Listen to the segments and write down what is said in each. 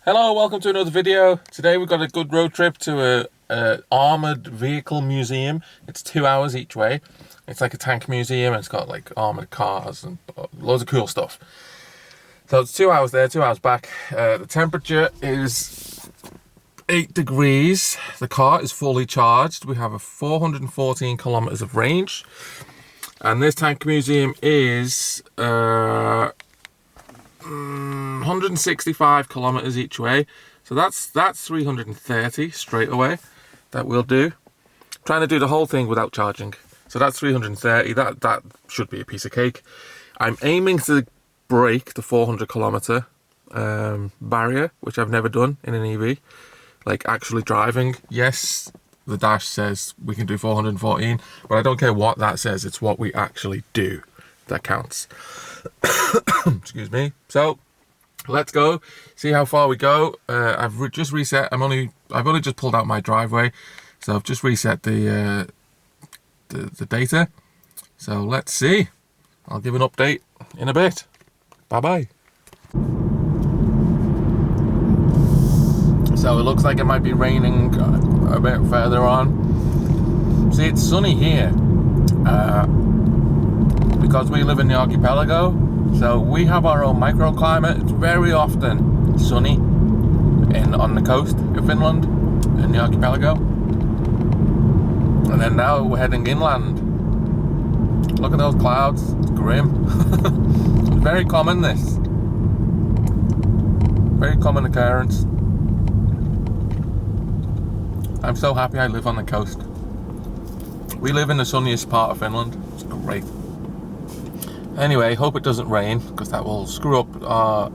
Hello, welcome to another video. Today we've got a good road trip to a armoured vehicle museum. It's 2 hours each way. It's like a tank museum. It's got like armoured cars and loads of cool stuff. So it's 2 hours there, 2 hours back. The temperature is 8 degrees. The car is fully charged. We have a 414 kilometers of range. And this tank museum is 165 kilometers each way, so that's 330 straight away. That we'll do. Trying to do the whole thing without charging, so that's 330. That should be a piece of cake. I'm aiming to break the 400 kilometer barrier, which I've never done in an EV, like actually driving. Yes, the dash says we can do 414, but I don't care what that says. It's what we actually do that counts. Excuse me. So let's go see how far we go. I've just reset. I've only just pulled out my driveway, so I've just reset the data. So let's see. I'll give an update in a bit. Bye bye. So it looks like it might be raining a bit further on. See, it's sunny here. Because we live in the archipelago, so we have our own microclimate. It's very often sunny on the coast of Finland, in the archipelago. And then now we're heading inland. Look at those clouds, it's grim. It's very common, this. Very common occurrence. I'm so happy I live on the coast. We live in the sunniest part of Finland. It's great. Anyway, hope it doesn't rain, because that will screw up our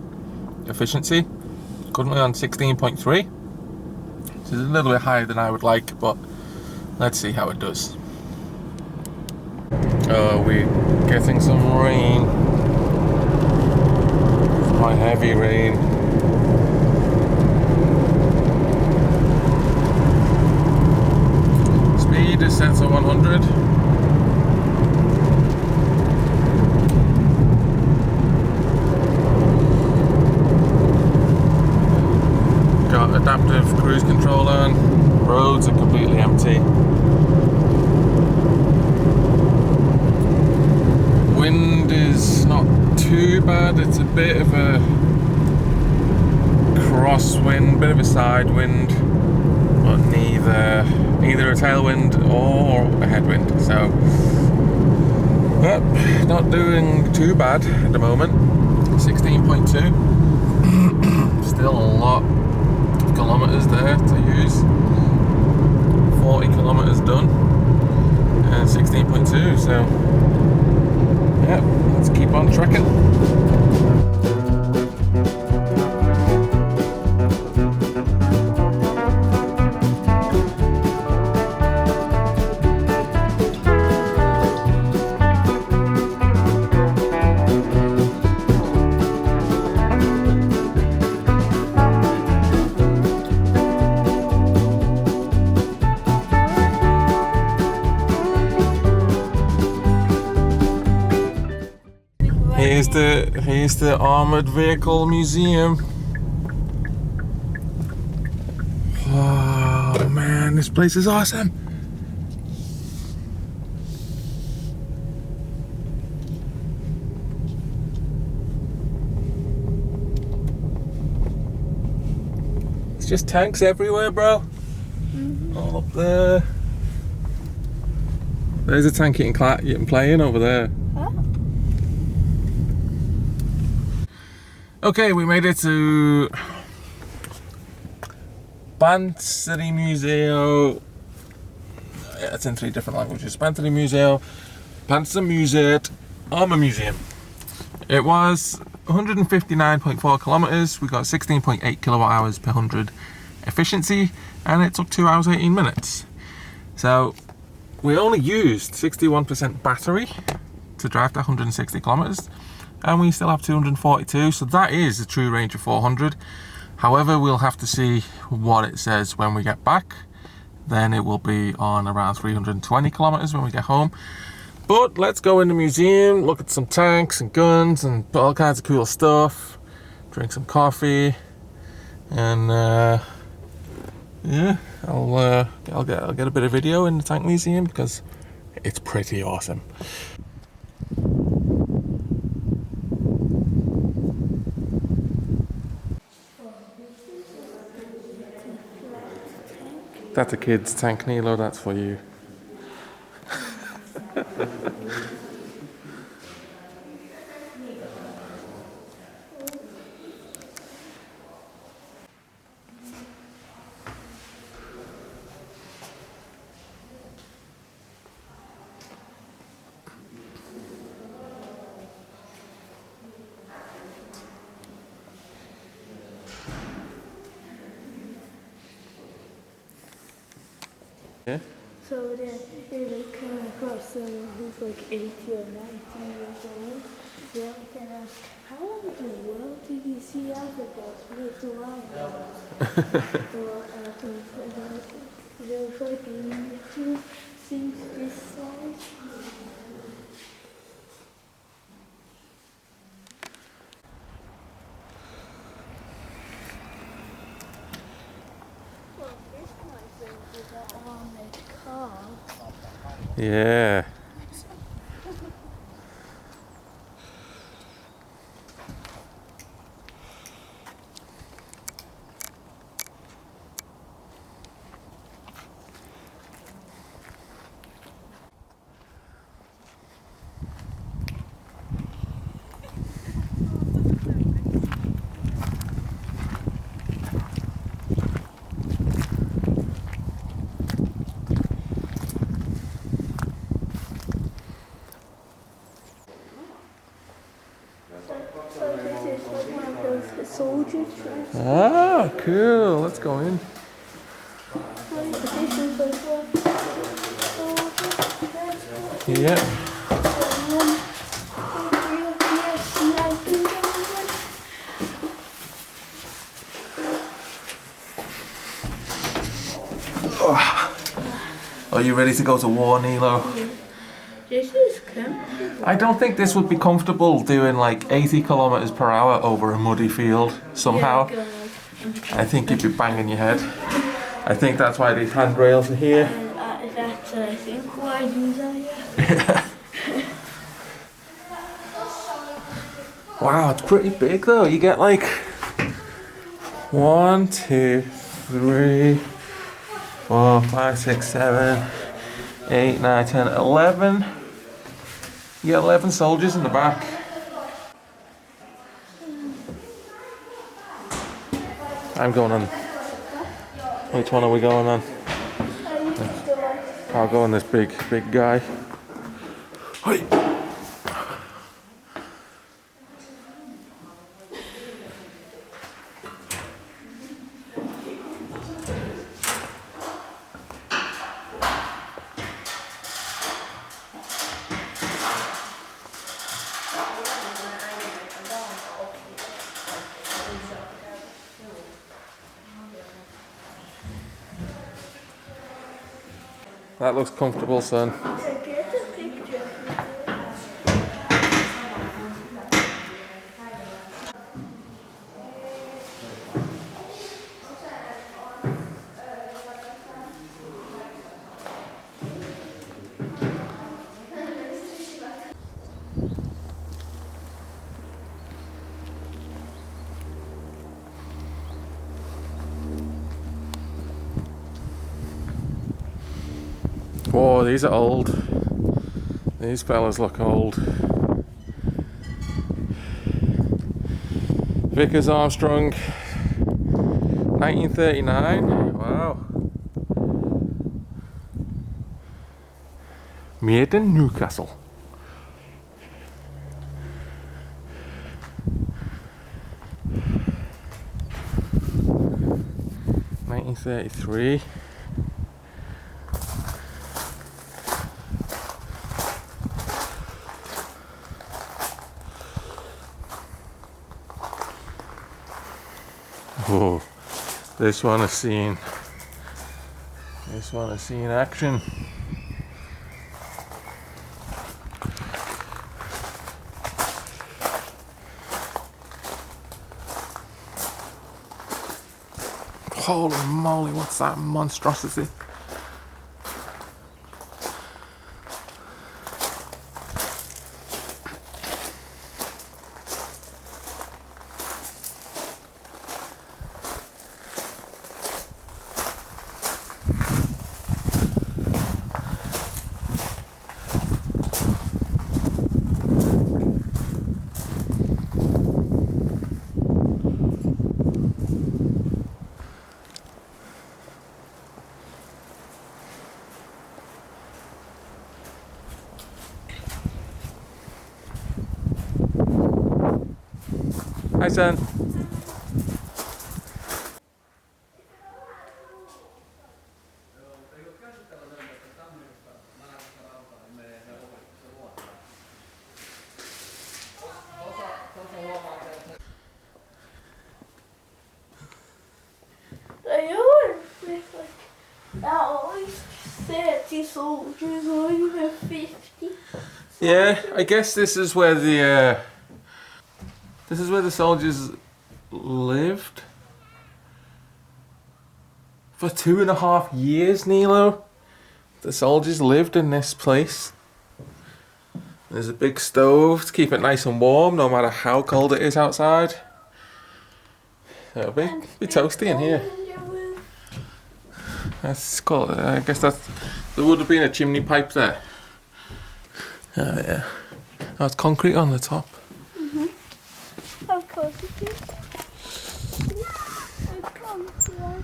efficiency. Currently on 16.3, which is a little bit higher than I would like, but let's see how it does. Oh, we're getting some rain. Quite heavy rain. Speed is set to 100. Adaptive cruise control on. Roads are completely empty. Wind is not too bad. It's a bit of a crosswind, bit of a side wind, but neither a tailwind or a headwind. So, but not doing too bad at the moment. 16.2. Still a lot kilometers there to use. 40 kilometers done and 16.2, so yeah, let's keep on trekking. Here's the armoured vehicle museum. Oh man, this place is awesome. It's just tanks everywhere, bro. All up there. There's a tank you can play in over there. Okay, we made it to Panteri Museo. Yeah, it's in 3 different languages. Panteri Museo, Panzermuseet Armour Museum. It was 159.4 kilometers. We got 16.8 kilowatt hours per 100 efficiency, and it took 2 hours 18 minutes. So we only used 61% battery to drive to 160 kilometers. And we still have 242, so that is a true range of 400. However, we'll have to see what it says when we get back. Then it will be on around 320 kilometers when we get home. But let's go in the museum, look at some tanks and guns and all kinds of cool stuff, drink some coffee, And yeah, I'll get a bit of video in the tank museum because it's pretty awesome. That's a kid's tank, Nilo, that's for you. Yeah? So then they come across someone who's like 80 or 90 years old. They can ask, how in the world did you see Africa split around? They'll fucking two things this size. Well, this might be the armored car. Yeah. So this is like one of those soldier trucks. Ah, cool. Let's go in. This is like one soldier transport. Yeah. Are you ready to go to war, Nilo? This is comfortable. I don't think this would be comfortable doing like 80 kilometers per hour over a muddy field somehow. Yeah, I think you'd be banging your head. I think that's why these handrails are here. that's I think why these are here. Wow, it's pretty big though. You get like 1, 2, 3, 4, 5, 6, 7, 8, 9, 10, 11. You get 11 soldiers in the back. I'm going on. Which one are we going on? I'll go on this big guy. Hey. That looks comfortable, son. Whoa, these are old. These fellas look old. Vickers Armstrong, 1939. Wow. Made in Newcastle. $1933. Oh, this one has seen action. Holy moly, what's that monstrosity? Hi, son. They always with like that always 30 soldiers or even 50. Yeah, I guess this is where the soldiers lived for 2.5 years, Nilo. The soldiers lived in this place. There's a big stove to keep it nice and warm, no matter how cold it is outside. It'll be toasty in here. That's cool. I guess there would have been a chimney pipe there. Oh yeah. Oh, it's concrete on the top. Of course it is. It comes right.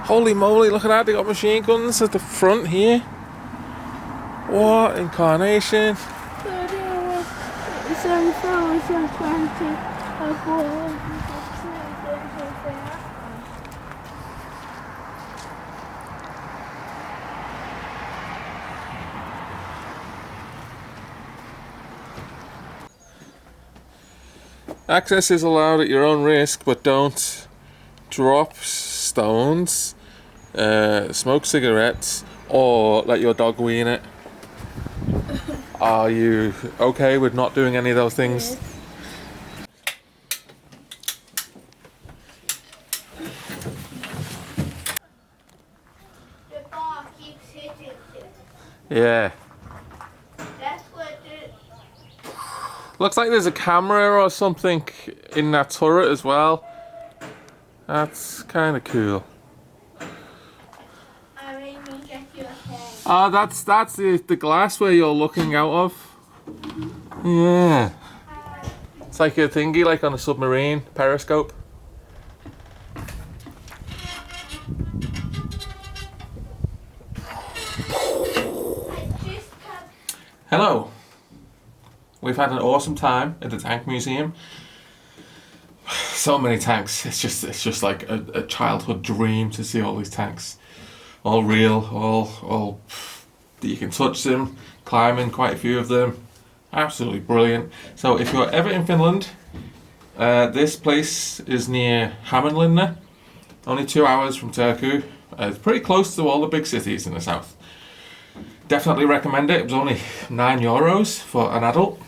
Holy moly, look at that, they got machine guns at the front here. What incarnation? It's on phone, it's on 20. Access is allowed at your own risk, but don't drop stones, smoke cigarettes, or let your dog wee in it. Are you okay with not doing any of those things? Yes. The bar keeps hitting it. Yeah. That's what it. Looks like there's a camera or something in that turret as well. That's kind of cool. I made me get your head. Ah, that's the glass where you're looking out of. Yeah. It's like a thingy, like on a submarine, periscope. Hello. We've had an awesome time at the Tank Museum. So many tanks. It's just like a childhood dream to see all these tanks, all real, all you can touch them, climb in quite a few of them. Absolutely brilliant. So if you're ever in Finland, this place is near Hämeenlinna, only 2 hours from Turku. It's pretty close to all the big cities in the south. Definitely recommend it. It was only €9 for an adult.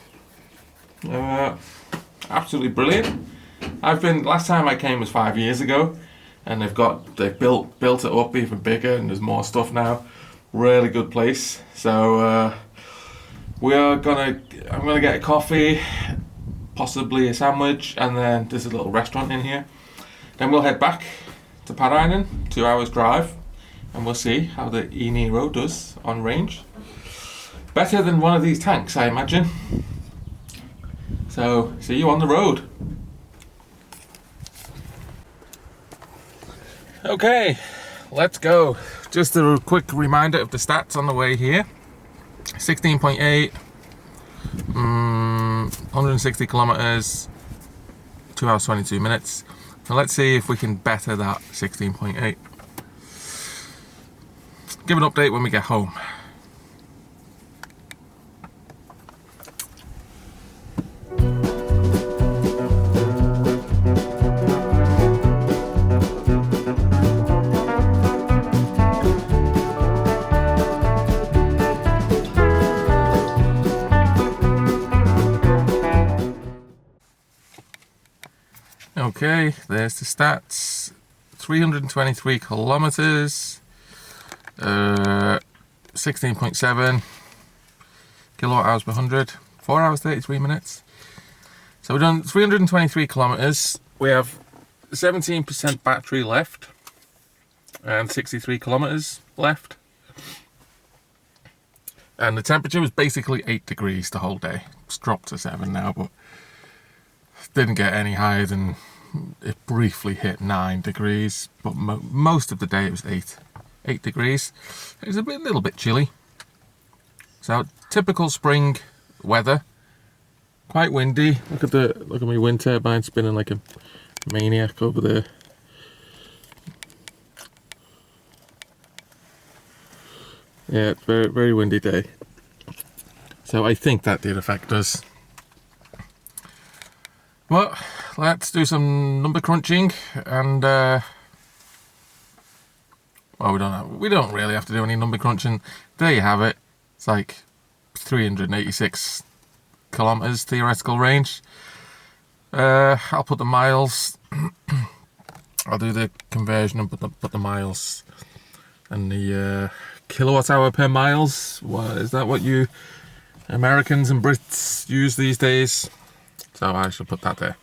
Absolutely brilliant. Last time I came was 5 years ago, and they've built it up even bigger, and there's more stuff now. Really good place. So I'm gonna get a coffee, possibly a sandwich, and then there's a little restaurant in here. Then we'll head back to Parainen, 2 hours drive, and we'll see how the e-niro does on range. Better than one of these tanks, I imagine. So, see you on the road. Okay, let's go. Just a quick reminder of the stats on the way here. 16.8, 160 kilometers, 2 hours 22 minutes. So let's see if we can better that 16.8. Give an update when we get home. Okay, there's the stats. 323 kilometers, 16.7 kilowatt hours per 100, 4 hours 33 minutes. So we've done 323 kilometers. We have 17% battery left and 63 kilometers left. And the temperature was basically 8 degrees the whole day. It's dropped to 7 now, but didn't get any higher than, it briefly hit 9 degrees, but most of the day it was 8 degrees. It was a little bit chilly. So typical spring weather. Quite windy. Look at my wind turbine spinning like a maniac over there. Yeah, it's very, very windy day. So I think that did affect us. Well, let's do some number crunching, and well, we don't really have to do any number crunching. There you have it. It's like 386 kilometers theoretical range. I'll put the miles. I'll do the conversion and put the miles and the kilowatt hour per miles. What is that? What you Americans and Brits use these days? So I shall put that there.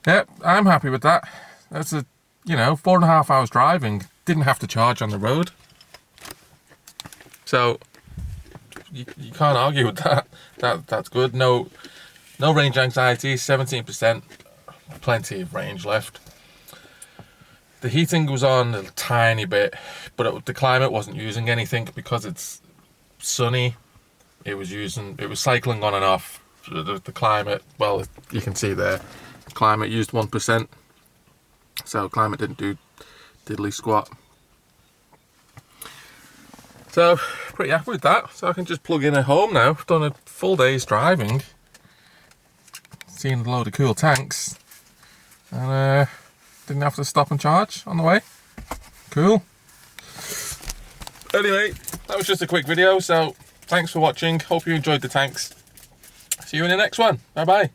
Yep, I'm happy with that. That's 4.5 hours driving. Didn't have to charge on the road. So you can't argue with that. That's good. No range anxiety, 17%, plenty of range left. The heating was on a tiny bit, but the climate wasn't using anything because it's sunny. It was cycling on and off. The climate, well, you can see there, the climate used 1%, so climate didn't do diddly squat. So pretty happy with that. So I can just plug in at home now. I've done a full day's driving, seen a load of cool tanks, and didn't have to stop and charge on the way. Cool. Anyway, that was just a quick video, so thanks for watching. Hope you enjoyed the tanks. See you in the next one. Bye bye.